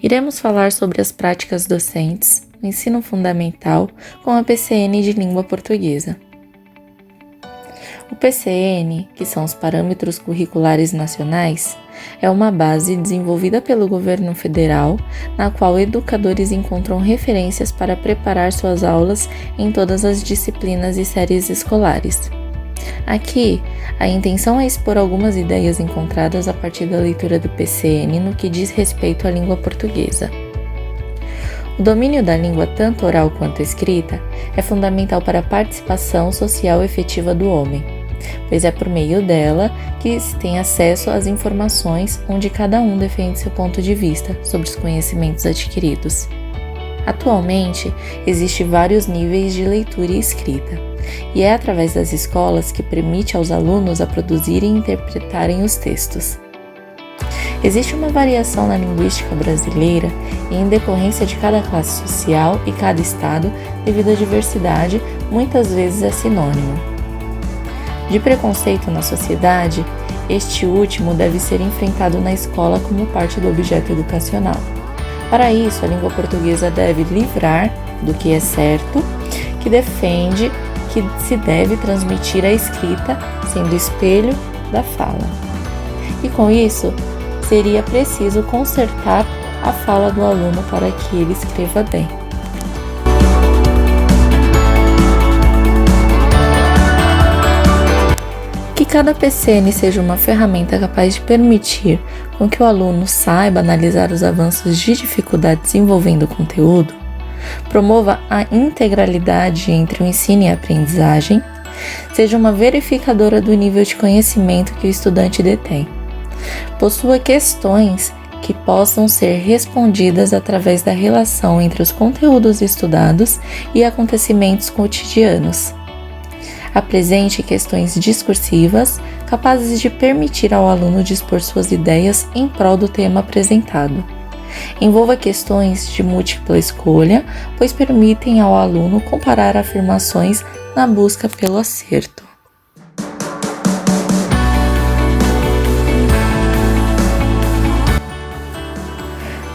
Iremos falar sobre as práticas docentes, o ensino fundamental com a PCN de língua portuguesa. O PCN, que são os Parâmetros Curriculares Nacionais, é uma base desenvolvida pelo governo federal, na qual educadores encontram referências para preparar suas aulas em todas as disciplinas e séries escolares. Aqui, a intenção é expor algumas ideias encontradas a partir da leitura do PCN no que diz respeito à língua portuguesa. O domínio da língua, tanto oral quanto escrita, é fundamental para a participação social efetiva do homem, pois é por meio dela que se tem acesso às informações onde cada um defende seu ponto de vista sobre os conhecimentos adquiridos. Atualmente, existem vários níveis de leitura e escrita, e é através das escolas que permite aos alunos a produzirem e interpretarem os textos. Existe uma variação na linguística brasileira e em decorrência de cada classe social e cada estado, devido à diversidade, muitas vezes é sinônimo. De preconceito na sociedade, este último deve ser enfrentado na escola como parte do objeto educacional. Para isso, a língua portuguesa deve livrar do que é certo, que defende que se deve transmitir a escrita, sendo espelho da fala. E com isso, seria preciso consertar a fala do aluno para que ele escreva bem. Que cada PCN seja uma ferramenta capaz de permitir com que o aluno saiba analisar os avanços de dificuldades envolvendo o conteúdo, promova a integralidade entre o ensino e a aprendizagem, seja uma verificadora do nível de conhecimento que o estudante detém, possua questões que possam ser respondidas através da relação entre os conteúdos estudados e acontecimentos cotidianos, apresente questões discursivas capazes de permitir ao aluno dispor suas ideias em prol do tema apresentado. Envolva questões de múltipla escolha, pois permitem ao aluno comparar afirmações na busca pelo acerto.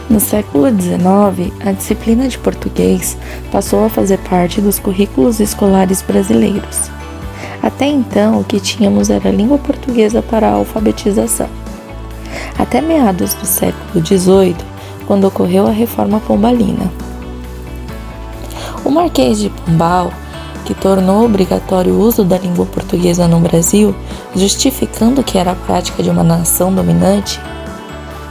No século XIX, a disciplina de português passou a fazer parte dos currículos escolares brasileiros. Até então, o que tínhamos era a língua portuguesa para a alfabetização. Até meados do século XVIII, quando ocorreu a Reforma Pombalina. O Marquês de Pombal, que tornou obrigatório o uso da língua portuguesa no Brasil, justificando que era a prática de uma nação dominante,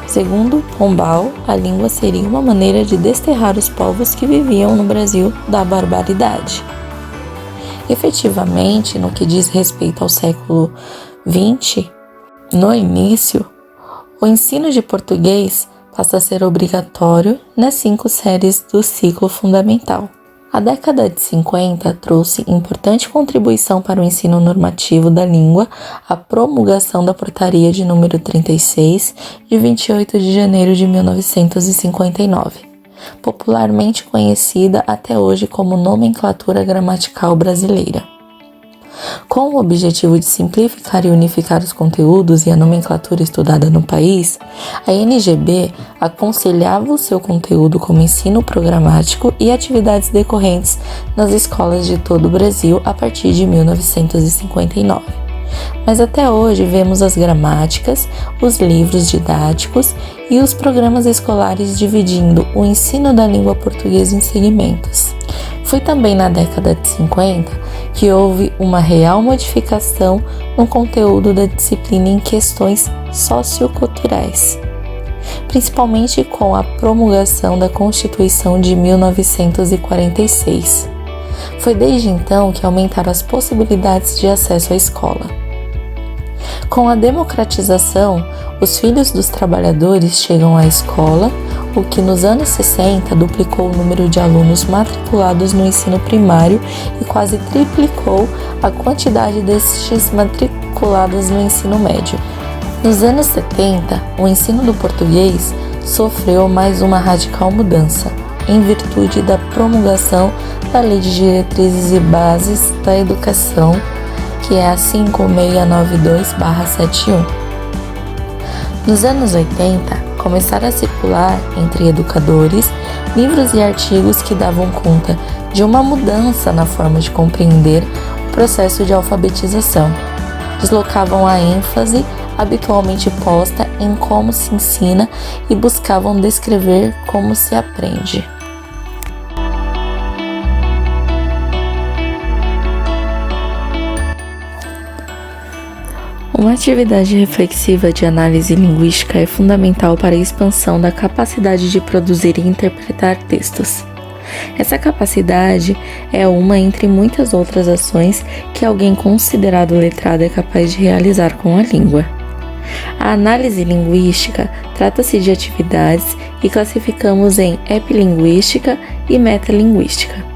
segundo Pombal, a língua seria uma maneira de desterrar os povos que viviam no Brasil da barbaridade. Efetivamente, no que diz respeito ao século XX, no início, o ensino de português passa a ser obrigatório nas 5 séries do ciclo fundamental. A década de 50 trouxe importante contribuição para o ensino normativo da língua a promulgação da Portaria de número 36, de 28 de janeiro de 1959, popularmente conhecida até hoje como Nomenclatura Gramatical Brasileira. Com o objetivo de simplificar e unificar os conteúdos e a nomenclatura estudada no país, a NGB aconselhava o seu conteúdo como ensino programático e atividades decorrentes nas escolas de todo o Brasil a partir de 1959. Mas até hoje vemos as gramáticas, os livros didáticos e os programas escolares dividindo o ensino da língua portuguesa em segmentos. Foi também na década de 50 que houve uma real modificação no conteúdo da disciplina em questões socioculturais, principalmente com a promulgação da Constituição de 1946. Foi desde então que aumentaram as possibilidades de acesso à escola. Com a democratização, os filhos dos trabalhadores chegam à escola, o que nos anos 60 duplicou o número de alunos matriculados no ensino primário e quase triplicou a quantidade destes matriculados no ensino médio. Nos anos 70, o ensino do português sofreu mais uma radical mudança, em virtude da promulgação da Lei de Diretrizes e Bases da Educação, que é a 5692/71. Nos anos 80, começaram a circular entre educadores livros e artigos que davam conta de uma mudança na forma de compreender o processo de alfabetização. Deslocavam a ênfase habitualmente posta em como se ensina e buscavam descrever como se aprende. Uma atividade reflexiva de análise linguística é fundamental para a expansão da capacidade de produzir e interpretar textos. Essa capacidade é uma entre muitas outras ações que alguém considerado letrado é capaz de realizar com a língua. A análise linguística trata-se de atividades que classificamos em epilinguística e metalinguística.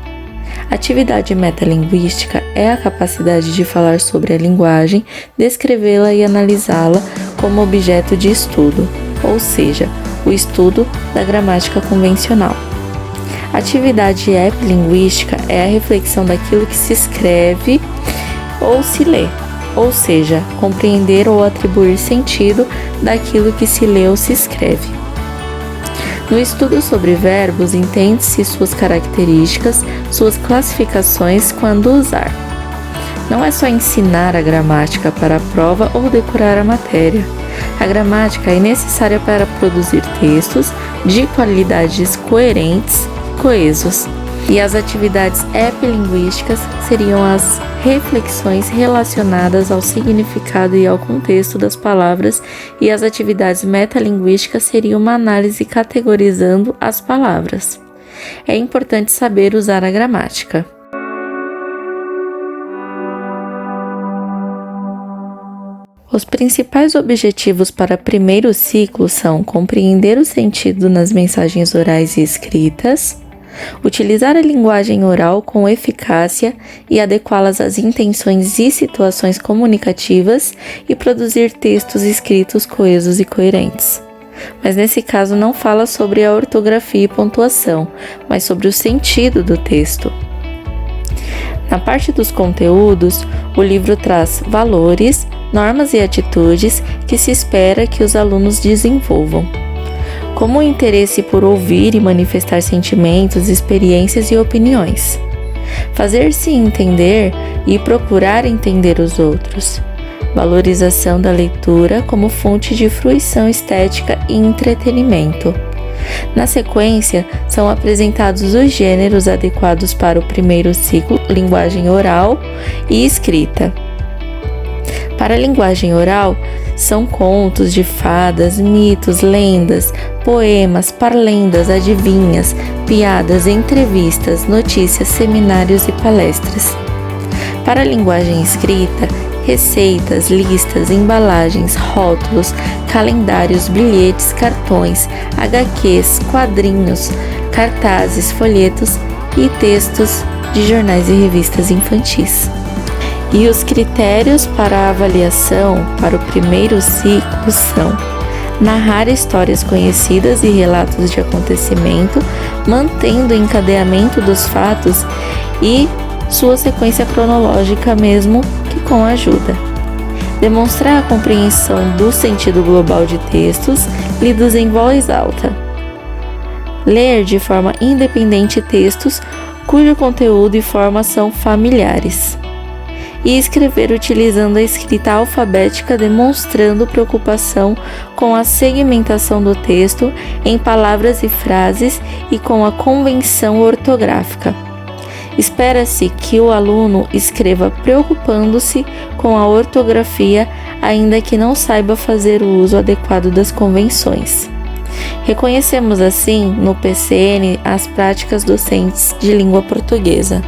Atividade metalinguística é a capacidade de falar sobre a linguagem, descrevê-la e analisá-la como objeto de estudo, ou seja, o estudo da gramática convencional. Atividade epilinguística é a reflexão daquilo que se escreve ou se lê, ou seja, compreender ou atribuir sentido daquilo que se lê ou se escreve. No estudo sobre verbos, entende-se suas características, suas classificações, quando usar. Não é só ensinar a gramática para a prova ou decorar a matéria. A gramática é necessária para produzir textos de qualidades coerentes, coesos. E as atividades epilinguísticas seriam as reflexões relacionadas ao significado e ao contexto das palavras, e as atividades metalinguísticas seriam uma análise categorizando as palavras. É importante saber usar a gramática. Os principais objetivos para primeiro ciclo são compreender o sentido nas mensagens orais e escritas, utilizar a linguagem oral com eficácia e adequá-las às intenções e situações comunicativas e produzir textos escritos coesos e coerentes. Mas nesse caso não fala sobre a ortografia e pontuação, mas sobre o sentido do texto. Na parte dos conteúdos, o livro traz valores, normas e atitudes que se espera que os alunos desenvolvam, como o interesse por ouvir e manifestar sentimentos, experiências e opiniões, fazer-se entender e procurar entender os outros, valorização da leitura como fonte de fruição estética e entretenimento. Na sequência, são apresentados os gêneros adequados para o primeiro ciclo, linguagem oral e escrita. Para a linguagem oral, são contos de fadas, mitos, lendas, poemas, parlendas, adivinhas, piadas, entrevistas, notícias, seminários e palestras. Para a linguagem escrita, receitas, listas, embalagens, rótulos, calendários, bilhetes, cartões, HQs, quadrinhos, cartazes, folhetos e textos de jornais e revistas infantis. E os critérios para a avaliação para o primeiro ciclo são narrar histórias conhecidas e relatos de acontecimento, mantendo o encadeamento dos fatos e sua sequência cronológica, mesmo que com ajuda. Demonstrar a compreensão do sentido global de textos lidos em voz alta. Ler de forma independente textos cujo conteúdo e forma são familiares. E escrever utilizando a escrita alfabética, demonstrando preocupação com a segmentação do texto em palavras e frases e com a convenção ortográfica. Espera-se que o aluno escreva preocupando-se com a ortografia, ainda que não saiba fazer o uso adequado das convenções. Reconhecemos assim, no PCN, as práticas docentes de língua portuguesa.